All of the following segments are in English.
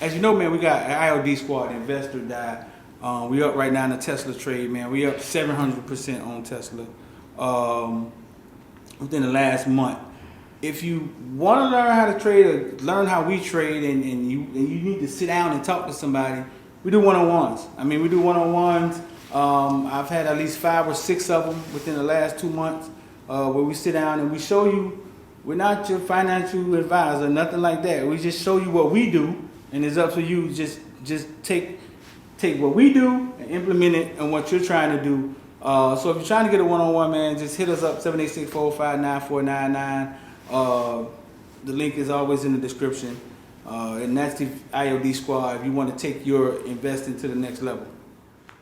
as you know, man, we got an IOD Squad investor that we up right now in the Tesla trade, man. We up 700% on Tesla within the last month. If you want to learn how to trade or learn how we trade, and you need to sit down and talk to somebody, we do one-on-ones. I mean, we do one-on-ones. I've had at least 5 or 6 of them within the last 2 months, where we sit down and we show you. We're not your financial advisor, nothing like that. We just show you what we do, and it's up to you. Just take what we do and implement it on what you're trying to do. So if you're trying to get a one-on-one, man, just hit us up 786-459-9499. The link is always in the description, and that's the IOD Squad if you want to take your investing to the next level.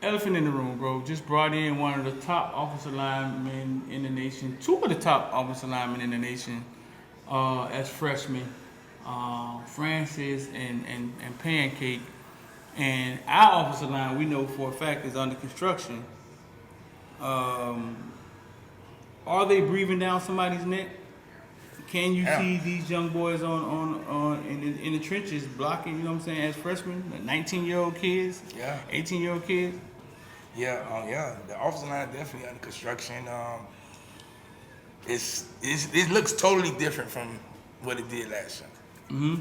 Elephant in the room, bro. Just brought in one of the top offensive linemen in the nation, 2 of the top offensive linemen in the nation as freshmen, Francis and Pancake. And our offensive line, we know for a fact, is under construction. Are they breathing down somebody's neck? Can you see these young boys in the trenches blocking, you know what I'm saying, as freshmen, 19-year-old kids, 18-year-old kids? Yeah. The offensive line definitely under construction. It looks totally different from what it did last year. Mm-hmm.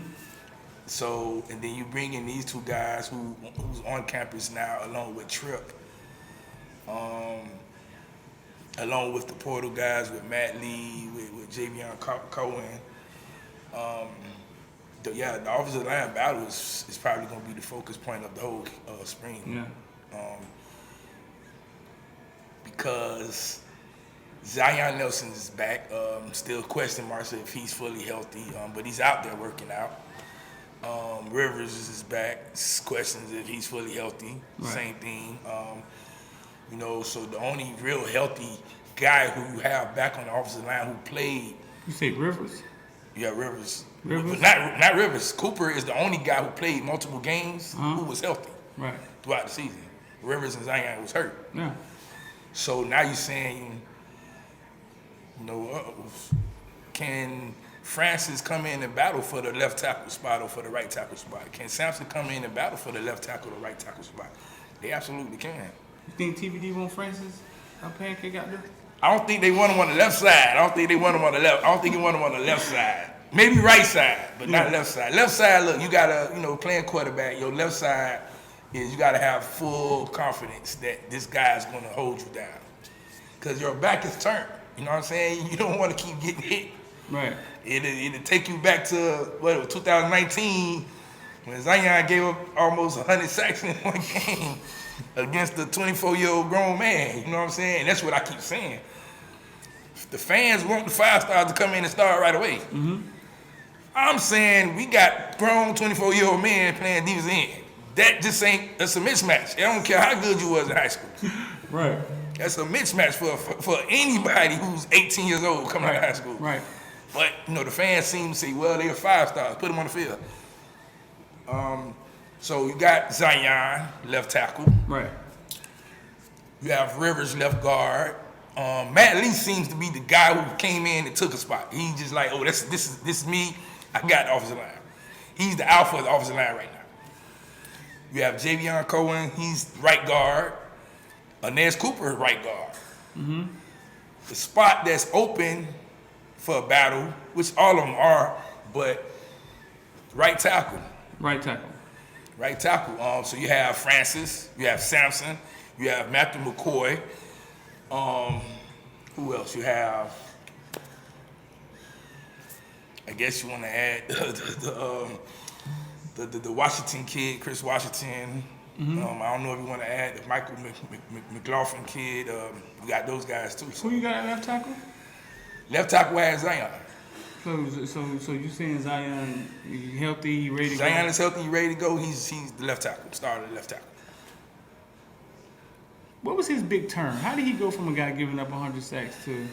So, and then you bring in these 2 guys who's on campus now, along with Tripp, along with the portal guys, with Matt Lee, with Javion Cohen. The offensive line battle is probably going to be the focus point of the whole spring. Yeah. Because Zion Nelson is back. Still question marks if he's fully healthy, but he's out there working out. Rivers is back. Questions if he's fully healthy. Right. Same thing. So the only real healthy guy who you have back on the offensive line who played. You say Rivers? Yeah, Rivers. Rivers? Not Rivers. Cooper is the only guy who played multiple games who was healthy throughout the season. Rivers and Zion was hurt. Yeah. So now you're saying, can Francis come in and battle for the left tackle spot or for the right tackle spot? Can Sampson come in and battle for the left tackle or the right tackle spot? They absolutely can. You think TVD want Francis? Pancake out there? I don't think they want him on the left side. I don't think he want him on the left side. Maybe right side, but not left side. Left side, look, you gotta, playing quarterback, your left side is you gotta have full confidence that this guy's gonna hold you down. Because your back is turned. You know what I'm saying? You don't want to keep getting hit. Right. It'll take you back to 2019 when Zion gave up almost 100 sacks in one game against a 24-year-old grown man. You know what I'm saying? That's what I keep saying. The fans want the 5 stars to come in and start right away. Mm-hmm. I'm saying we got grown 24-year-old men playing defensive end. That's a mismatch. I don't care how good you was in high school. Right. That's a mismatch for anybody who's 18 years old coming out of high school. Right. But, the fans seem to say, well, they're 5 stars. Put them on the field. So you got Zion, left tackle. Right. You have Rivers, left guard. Matt Lee seems to be the guy who came in and took a spot. He's just like, this is me. I got the offensive line. He's the alpha of the offensive line right now. You have Javion Cohen. He's right guard. Inez Cooper, right guard. Mm-hmm. The spot that's open for a battle, which all of them are, but right tackle. Right tackle. Right tackle. So you have Francis, you have Sampson, you have Matthew McCoy. Who else? You have, I guess you want to add the Washington kid, Chris Washington. Mm-hmm. I don't know if you want to add the Michael McLaughlin kid. We got those guys too. Who you got at left tackle? Left tackle has Zion. So you saying Zion healthy, he ready to go? Zion is healthy, he ready to go. He's the left tackle, starter left tackle. What was his big turn? How did he go from a guy giving up 100 sacks to?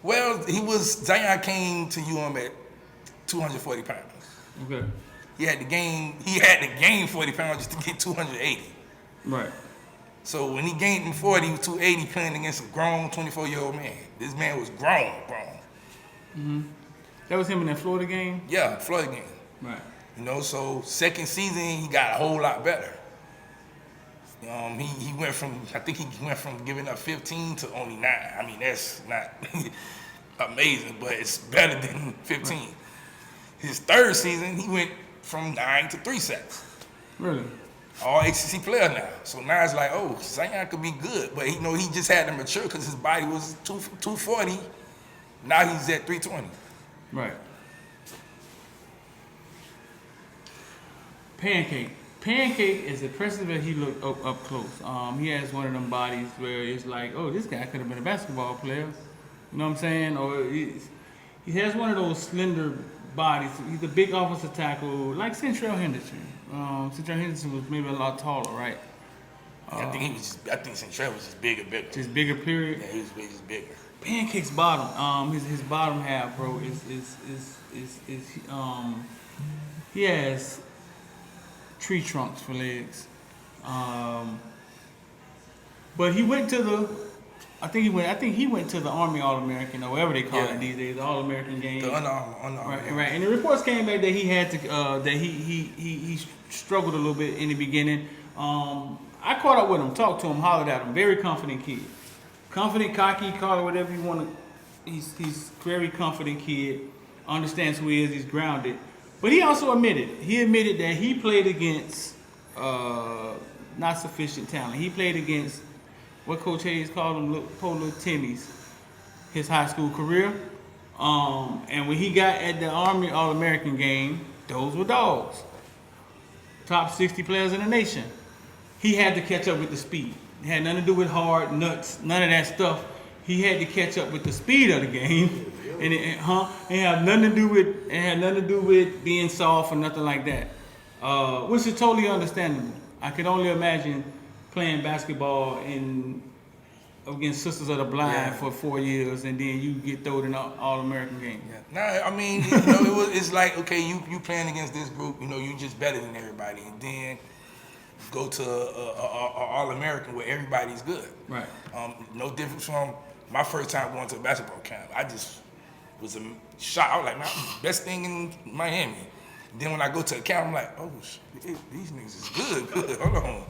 Well, Zion came to UM at 240 pounds. Okay. He had to gain 40 pounds just to get 280. Right. So when he gained them 40, he was 280 playing against a grown 24-year-old man. This man was grown. Mm-hmm. That was him in that Florida game? Yeah, Florida game. Right. You know, so second season he got a whole lot better. He went from, I think he went from giving up 15 to only 9. I mean, that's not amazing, but it's better than 15. Right. His third season, he went from 9 to 3 sacks. Really? All ACC player now. So now it's like, oh, Zion could be good, but he just had to mature because his body was 240. Now he's at 320. Right. Pancake is impressive that he looked up close. He has one of them bodies where it's like, oh, this guy could have been a basketball player. You know what I'm saying? Or he has one of those slender bodies. He's a big offensive tackle, like Centrell Henderson. Centrell Henderson was maybe a lot taller, right? I think Centrell was just bigger. Just bigger, period. Yeah, he was just bigger. Pancake's bottom, his bottom half, bro, he has tree trunks for legs. But he went to I think he went to the Army All-American, or whatever they call it these days, the All-American game. The unarmed. Right. And the reports came back that he had to that he struggled a little bit in the beginning. I caught up with him, talked to him, hollered at him. Very confident kid. Confident, cocky, call it whatever you want to. He's very confident kid. Understands who he is. He's grounded. But he also admitted that he played against not sufficient talent. He played against what Coach Hayes called them little Timmies his high school career. And when he got at the Army All-American game, those were dogs. Top 60 players in the nation. He had to catch up with the speed. It had nothing to do with hard nuts, none of that stuff. He had to catch up with the speed of the game. And it had nothing to do with being soft or nothing like that. Which is totally understandable. I could only imagine playing basketball against Sisters of the Blind for 4 years, and then you get thrown in an All-American game. Yeah. Nah, I mean, it's like, okay, you playing against this group, you just better than everybody, and then go to a All-American where everybody's good. Right. No difference from my first time going to a basketball camp. I just was shocked. I was like, man, I'm the best thing in Miami. Then when I go to a camp, I'm like, oh, shit, these niggas is good. Hold on.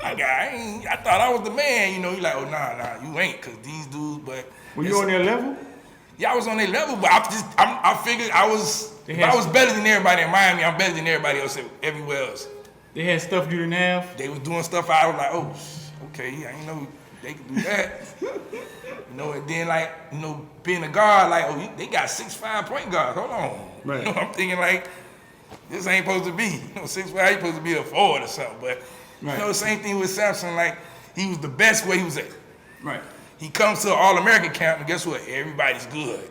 I thought I was the man, You're like, oh, nah, you ain't, because these dudes, but. Were you on their level? Yeah, I was on their level, but I figured if I was better than everybody in Miami, I'm better than everybody else everywhere else. They had stuff you didn't have? They was doing stuff I was like, oh, okay, I didn't know they could do that. And then being a guard, like, oh, they got 6'5" point guards. Hold on. Right. I'm thinking like, this ain't supposed to be. 6'5", he's supposed to be a forward or something. But right. Same thing with Sampson. Like, he was the best where he was at. Right. He comes to an All-American camp, and guess what? Everybody's good.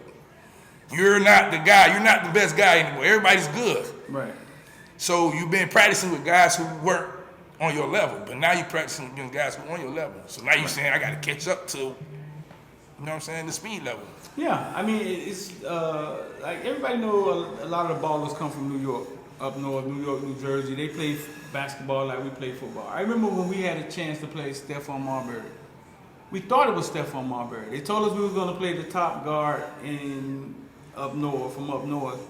You're not the guy. You're not the best guy anymore. Everybody's good. Right. So you've been practicing with guys who weren't on your level, but now you're practicing with guys who are on your level. So now you're saying, I got to catch up to, the speed level. Yeah, I mean, it's like everybody know a lot of the ballers come from New York, up north, New York, New Jersey. They play basketball like we play football. I remember when we had a chance to play Stephon Marbury. We thought it was Stephon Marbury. They told us we were going to play the top guard from up north.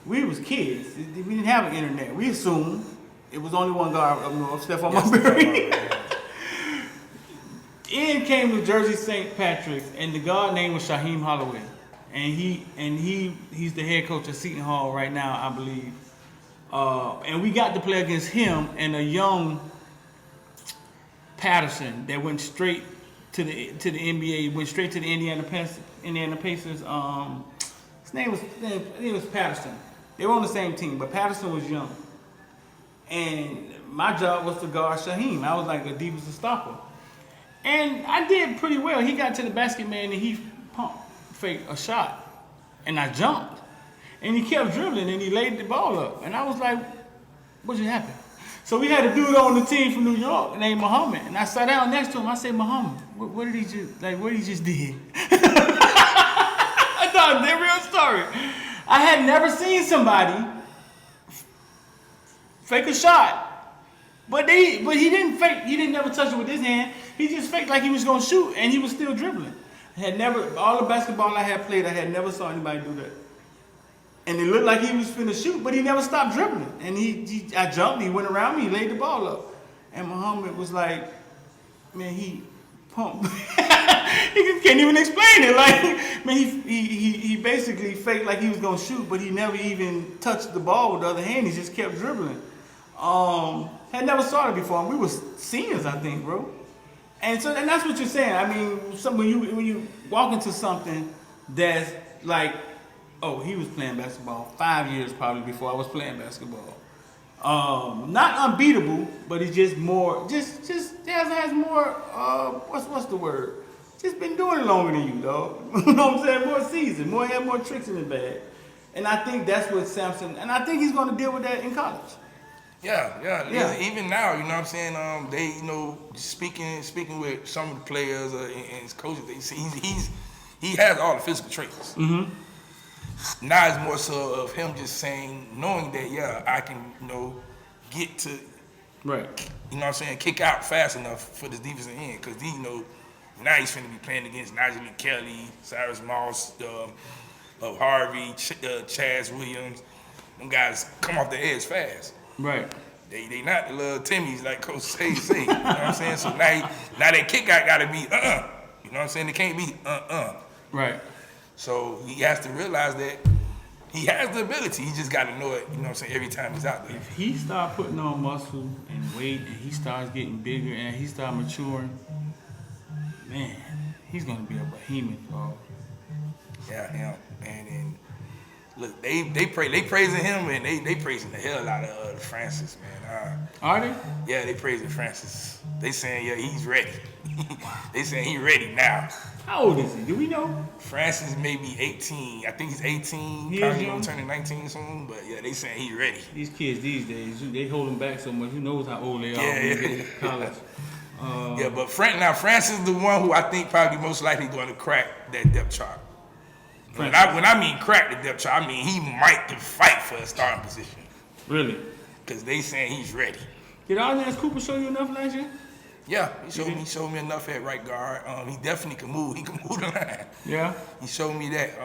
We was kids. We didn't have an internet. We assumed it was only one guard up north, Stephon Marbury. Ian came to Jersey St. Patrick's, and the guard name was Shaheem Holloway, and he's the head coach at Seton Hall right now, I believe. And we got to play against him and a young Patterson that went straight to the NBA, went straight to the Indiana Pacers. His name was Patterson. They were on the same team, but Patterson was young. And my job was to guard Shaheem. I was like a defensive stopper. And I did pretty well. He got to the basket, man, and he faked a shot. And I jumped. And he kept dribbling, and he laid the ball up. And I was like, what just happened? So we had a dude on the team from New York named Muhammad. And I sat down next to him. I said, Muhammad, what did he just did? I thought it was a real story. I had never seen somebody fake a shot. But he didn't fake. He didn't never touch it with his hand. He just faked like he was gonna shoot, and he was still dribbling. All the basketball I had played, I had never saw anybody do that. and it looked like he was finna shoot, but he never stopped dribbling. And I jumped, he went around me, he laid the ball up. And Muhammad was like, man, he pumped. He can't even explain it. Like, man, he basically faked like he was gonna shoot, but he never even touched the ball with the other hand. He just kept dribbling. Had never saw it before. We were seniors, I think, bro. And that's what you're saying. I mean, when you walk into something that's like, oh, he was playing basketball 5 years probably before I was playing basketball. Not unbeatable, but it's just more, just has more, what's the word? Just been doing it longer than you, dog. You know what I'm saying? More seasons, had more tricks in the bag. And I think that's what Samson, and I think he's going to deal with that in college. Yeah. Even now, you know what I'm saying? They, speaking with some of the players and his coaches, they see he has all the physical traits. Mm-hmm. Now it's more so of him just saying, knowing that, I can, get to, right. You know what I'm saying, kick out fast enough for this defensive end. Because, now he's finna be playing against Nigel Kelly, Cyrus Moss, Harvey, Chaz Williams. Them guys come off the edge fast. Right. They not the little Timmies like Coach say. You know what I'm saying? So now that kick out gotta be You know what I'm saying? They can't be Right. So he has to realize that he has the ability. He just gotta know it, you know what I'm saying, every time he's out there. If he start putting on muscle and weight and he starts getting bigger and he start maturing, man, he's gonna be a behemoth, bro. Yeah, him. And look, they praising him and they praising the hell out of Francis, man. Are they? Yeah, they praising Francis. They saying, he's ready. They saying he's ready now. How old is he? Do we know? Francis may be 18. I think he's 18. He probably is young. turning 19 soon. But yeah, they saying he's ready. These kids these days, they hold them back so much. Who knows how old they are Yeah, when yeah. they get to college. But Francis is the one who I think probably most likely going to crack that depth chart. When I mean crack the depth chart, I mean he might can fight for a starting position. Really? Because they saying he's ready. Did Arnaz Cooper show you enough last year? Yeah, he showed me enough at right guard. He definitely can move. He can move the line. Yeah. He showed me that.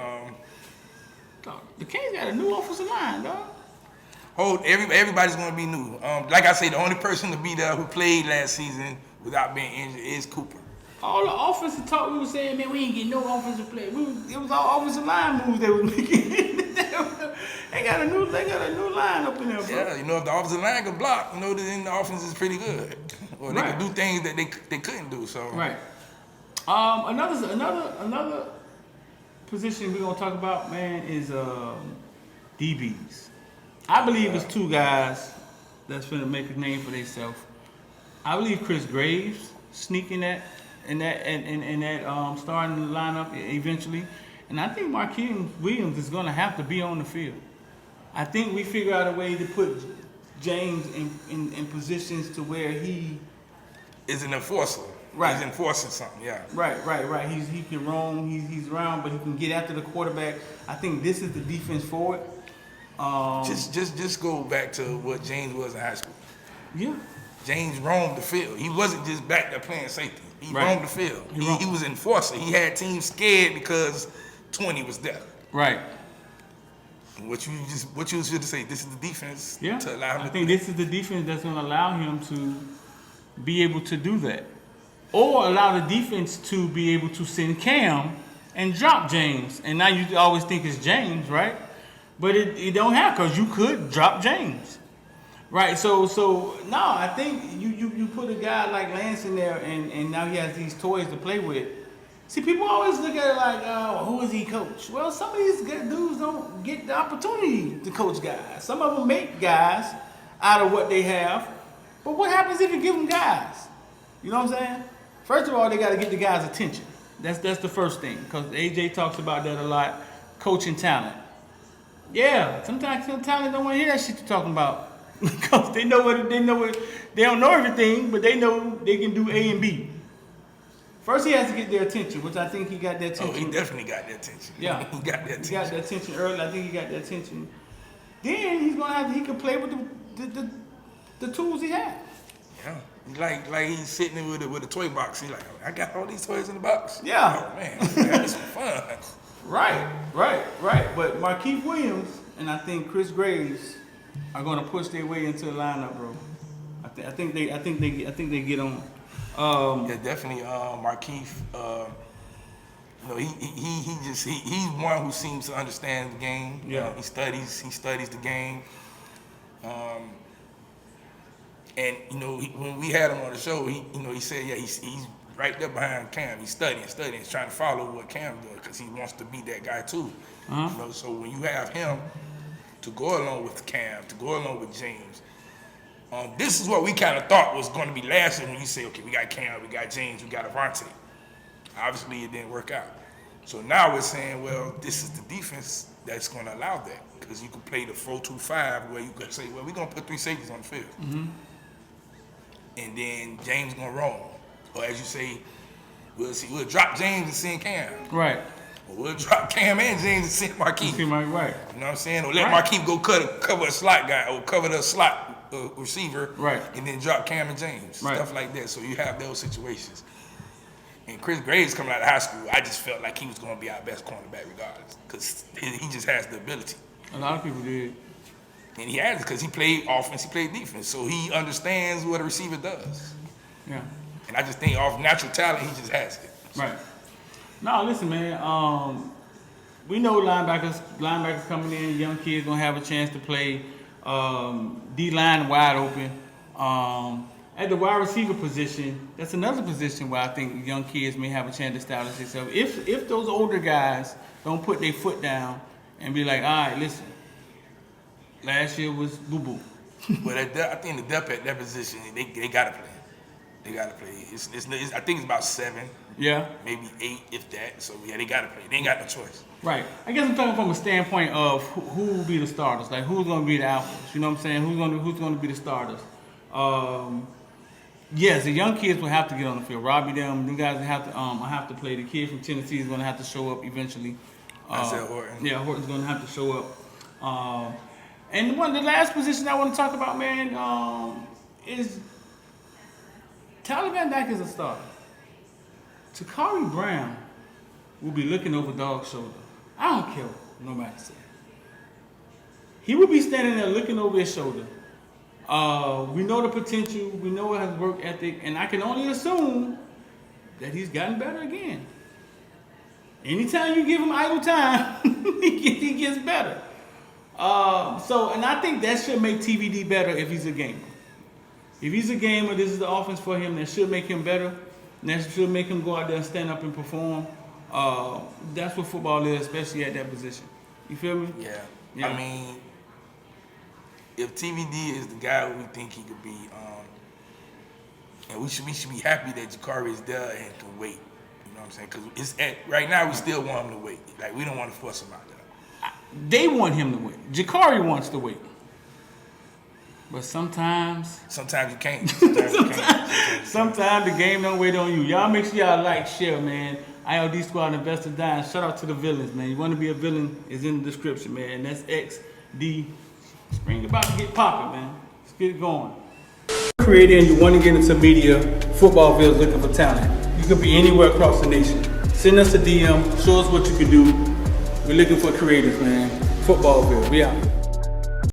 Dog, the Kings got a new offensive line, dog. Everybody's going to be new. Like I say, the only person to be there who played last season without being injured is Cooper. All the offensive talk we were saying, man, we ain't getting no offensive play. It was all offensive line moves they was making. They got a new line up in there, bro. Yeah, if the offensive line can block, then the offense is pretty good. Or they can do things that they couldn't do. So right. Another position we're gonna talk about, man, is DBs. I believe it's two guys that's gonna make a name for themselves. I believe Chris Graves sneaking in that starting lineup eventually, and I think Marquise Williams is gonna have to be on the field. I think we figure out a way to put James in positions to where he is an enforcer. Right. He's enforcing something, yeah. Right. He can roam, he's around, but he can get after the quarterback. I think this is the defense for it. Just go back to what James was in high school. Yeah. James roamed the field. He wasn't just back there playing safety. He roamed the field. He was enforcer. He had teams scared because 20 was there. Right. What you was here to say, this is the defense to allow him I think this is the defense that's going to allow him to be able to do that. Or allow the defense to be able to send Cam and drop James. And now you always think it's James, right? But it don't have, because you could drop James. Right, so no, I think you put a guy like Lance in there and now he has these toys to play with. See, people always look at it like, who is he coach? Well, some of these good dudes don't get the opportunity to coach guys. Some of them make guys out of what they have. But what happens if you give them guys? You know what I'm saying? First of all, they got to get the guys' attention. That's the first thing, because AJ talks about that a lot, coaching talent. Yeah, sometimes some talent don't want to hear that shit you're talking about. Because they don't know everything, but they know they can do A and B. First, he has to get their attention, which I think he got their attention. Oh, he definitely got their attention. Yeah, he got their attention. He got their attention early. I think he got their attention. Then he's gonna have he can play with the tools he has. Yeah, like he's sitting with a toy box. He's like, I got all these toys in the box. Yeah. Oh man, that's some fun. Right. But Marquise Williams, and I think Chris Graves are going to push their way into the lineup, bro. I think they get on. Yeah, definitely. Markeith. You know, he's one who seems to understand the game. Yeah. He studies the game. And you know, when we had him on the show, he said, yeah, he's right there behind Cam. He's studying. He's trying to follow what Cam's doing because he wants to be that guy too. You know, so when you have him to go along with Cam, to go along with James, this is what we kind of thought was going to be last year when you say, okay, we got Cam, we got James, we got Avante. Obviously, it didn't work out. So now we're saying, well, this is the defense that's going to allow that because you can play the 4-2-5 where you can say, well, we're going to put 3 safeties on the field. And then James going to roam. Or as you say, we'll drop James and send Cam. Right. Or we'll drop Cam and James and send Markeith. Right. You know what I'm saying? Or let Markeith go cover a slot guy or cover the slot receiver. Right. And then drop Cam and James. Right. Stuff like that. So you have those situations. And Chris Graves coming out of high school, I just felt like he was going to be our best cornerback regardless. Because he just has the ability. A lot of people did. And he has it because he played offense, he played defense. So he understands what a receiver does. Yeah. And I just think off natural talent, he just has it. Right. No, listen, man. We know linebackers coming in, young kids gonna have a chance to play. D-line wide open. At the wide receiver position, that's another position where I think young kids may have a chance to establish themselves. If those older guys don't put their foot down and be like, all right, listen, last year was boo-boo. But I think the depth at that position, they gotta play. They gotta play. I think it's about 7. Yeah. Maybe 8, if that. So yeah, they gotta play. They ain't got no choice. Right. I guess I'm talking from a standpoint of who will be the starters. Like who's gonna be the alphas. You know what I'm saying? Who's gonna be the starters? Yes, the young kids will have to get on the field. Robbie, them guys will have to play. The kid from Tennessee is gonna have to show up eventually. I said Horton. Yeah, Horton's gonna have to show up. And the last position I want to talk about, man, is Tyler Van Dyke is a starter. Takari Brown will be looking over Dog's shoulder. I don't care what nobody says. He will be standing there looking over his shoulder. We know the potential. We know his work ethic. And I can only assume that he's gotten better again. Anytime you give him idle time, he gets better. And I think that should make TVD better if he's a gamer. If he's a gamer, this is the offense for him. That should make him better. And that should make him go out there and stand up and perform. That's what football is, especially at that position. You feel me? Yeah. I mean, if TVD is the guy we think he could be, and we should be happy that Jakari is there and can wait. You know what I'm saying? Because right now we still want him to wait. Like we don't want to force him out there. They want him to wait. Jakari wants to wait. But sometimes you can't. Sometimes the game don't wait on you. Y'all make sure y'all like, share, man. IOD Squad, Investor Dime. Shout out to the villains, man. You want to be a villain, is in the description, man. That's XD Spring. About to get popping, man. Let's get it going. Creator and you want to get into media, FOOTBALLVILLE is looking for talent. You could be anywhere across the nation. Send us a DM. Show us what you can do. We're looking for creators, man. FOOTBALLVILLE. We out.